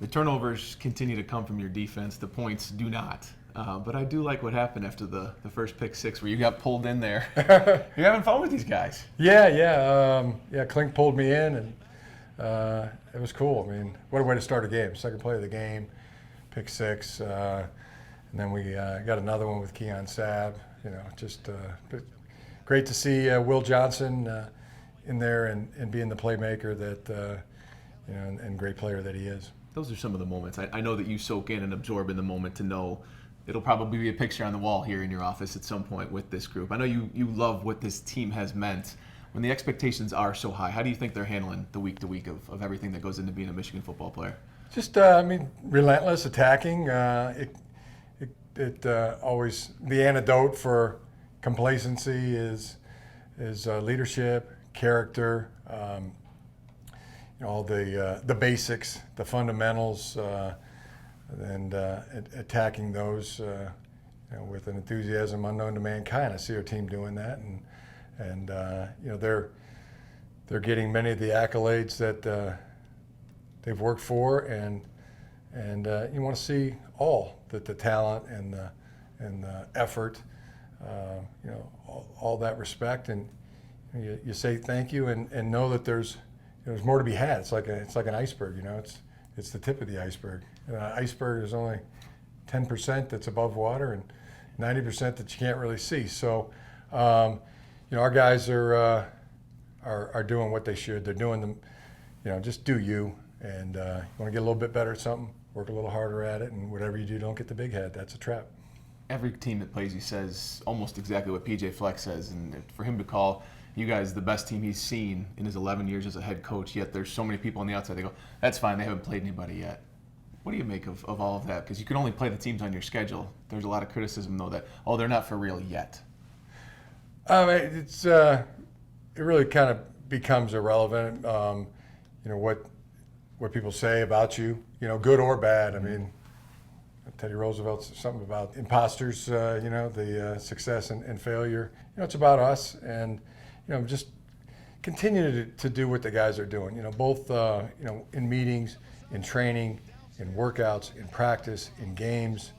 The turnovers continue to come from your defense. The points do not. But I do like what happened after the first pick six where you got pulled in there. You're having fun with these guys. Yeah. Klink pulled me in, and it was cool. I mean, what a way to start a game. Second play of the game, pick six. And then we got another one with Keon Sabb. But great to see Will Johnson in there and being the playmaker that, and great player that he is. Those are some of the moments. I know that you soak in and absorb in the moment to know it'll probably be a picture on the wall here in your office at some point with this group. I know you love what this team has meant. When the expectations are so high, how do you think they're handling the week to week of everything that goes into being a Michigan football player? Just, relentless attacking. It always, the antidote for complacency is leadership, character, all the basics, the fundamentals, and attacking those with an enthusiasm unknown to mankind. I see our team doing that, and they're getting many of the accolades that they've worked for, and you want to see all that the talent and the effort, all that respect, and you say thank you and know that there's more to be had. It's like an iceberg, it's the tip of the iceberg. Iceberg is only 10% that's above water and 90% that you can't really see. So, our guys are doing what they should. They're doing them, just do you. And you want to get a little bit better at something, work a little harder at it, and whatever you do, don't get the big head. That's a trap. Every team that plays you says almost exactly what PJ Fleck says, and for him to call you guys the best team he's seen in his 11 years as a head coach, yet there's so many people on the outside, they go, that's fine, they haven't played anybody yet. What do you make of all of that? Because you can only play the teams on your schedule. There's a lot of criticism, though, that, they're not for real yet. It really kind of becomes irrelevant, what people say about you, good or bad. I mean, Teddy Roosevelt's something about imposters, the success and failure. It's about us, and just continue to do what the guys are doing. Both in meetings, in training, in workouts, in practice, in games,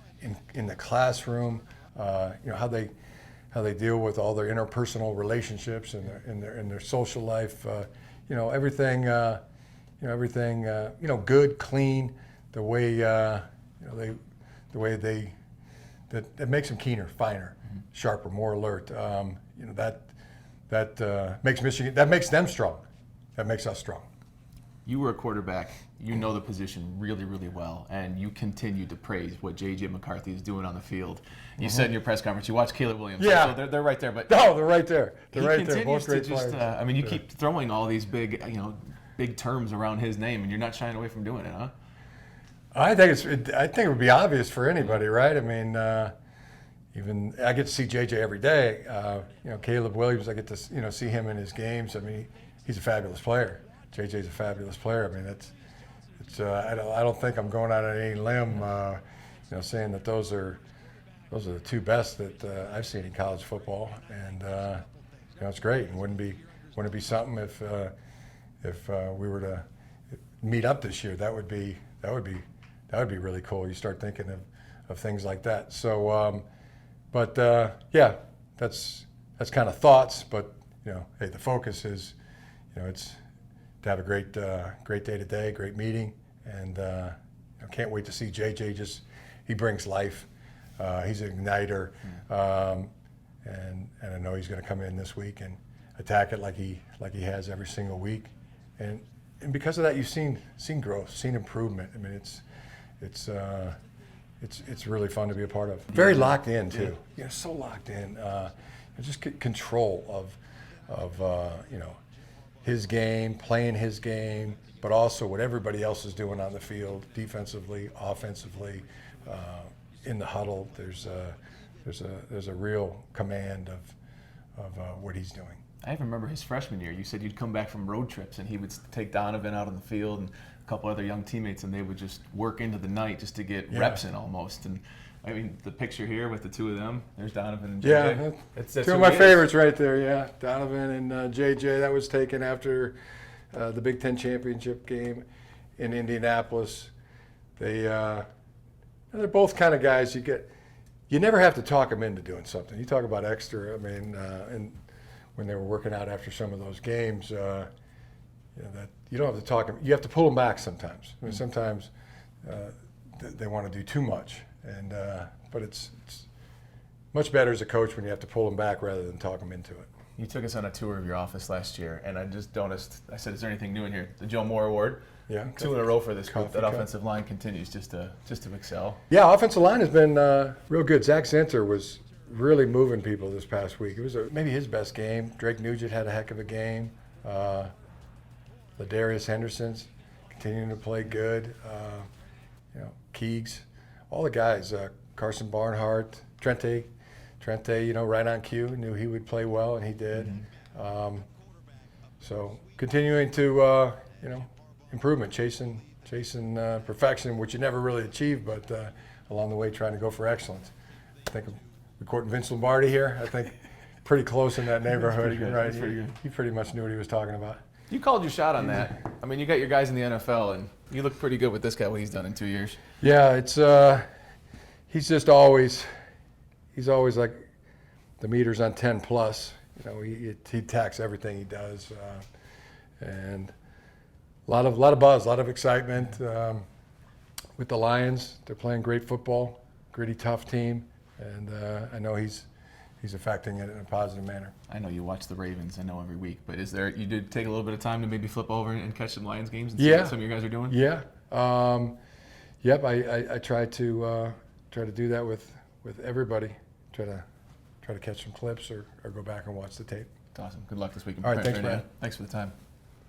in the classroom. How they deal with all their interpersonal relationships and their social life. Everything. Everything. Good, clean. The way that makes them keener, finer, sharper, more alert. That makes Michigan. That makes them strong. That makes us strong. You were a quarterback. You know the position really, really well, and you continue to praise what J.J. McCarthy is doing on the field. You said in your press conference you watched Caleb Williams. Yeah, so they're right there. But no, they're right there. They're right there. Both great players. You keep throwing all these big terms around his name, and you're not shying away from doing it, huh? I think it would be obvious for anybody, right? I mean, even I get to see JJ every day. Caleb Williams, I get to see him in his games. I mean, he's a fabulous player. JJ's a fabulous player. I mean, I don't think I'm going out on any limb, saying that those are the two best that I've seen in college football, and it's great. And wouldn't it be something if we were to meet up this year? That would be really cool. You start thinking of things like that. So, that's kind of thoughts. But hey, the focus is, it's to have a great day today, great meeting, and can't wait to see JJ. He brings life. He's an igniter, and I know he's going to come in this week and attack it like he has every single week, and because of that, you've seen growth, seen improvement. I mean, it's really fun to be a part of. Very locked in too. So locked in. Just control of his game, playing his game, but also what everybody else is doing on the field, defensively, offensively, in the huddle. There's a real command of what he's doing. I even remember his freshman year. You said you'd come back from road trips and he would take Donovan out on the field and a couple other young teammates, and they would just work into the night just to get reps in almost. And I mean, the picture here with the two of them, there's Donovan and JJ. Yeah, that's two of my favorites right there, yeah. Donovan and JJ. That was taken after the Big Ten championship game in Indianapolis. they're both kind of guys you never have to talk them into doing something. You talk about extra. I mean, and when they were working out after some of those games, that you don't have to talk them. You have to pull them back sometimes. I mean, sometimes they want to do too much, and but it's much better as a coach when you have to pull them back rather than talk them into it. You took us on a tour of your office last year, and I just noticed. I said, "Is there anything new in here?" The Joe Moore Award. Yeah, 2 in a row for this group. Coffee That cup. offensive line continues just to excel. Yeah, offensive line has been real good. Zach Zinter was really moving people this past week. It was maybe his best game. Drake Nugent had a heck of a game. Ladarius Henderson's continuing to play good. Keegs, all the guys. Carson Barnhart, Trente, right on cue. Knew he would play well, and he did. So continuing to improvement, chasing perfection, which you never really achieve, but along the way trying to go for excellence. I think we're quoting Vince Lombardi here. I think pretty close in that neighborhood. pretty good. Right? That's pretty good. He pretty much knew what he was talking about. You called your shot on that. I mean, you got your guys in the NFL, and you look pretty good with this guy. What he's done in 2 years. Yeah, it's he's just always like the meter's on 10 plus. He attacks everything he does, and a lot of buzz, a lot of excitement with the Lions. They're playing great football, gritty, tough team, and I know he's affecting it in a positive manner. I know you watch the Ravens. I know every week, but you did take a little bit of time to maybe flip over and catch some Lions games and see what some of your guys are doing. Yeah. Yep. I try to do that with everybody. Try to catch some clips or go back and watch the tape. That's awesome. Good luck this week. All right. Thanks, man. Brad. Thanks for the time.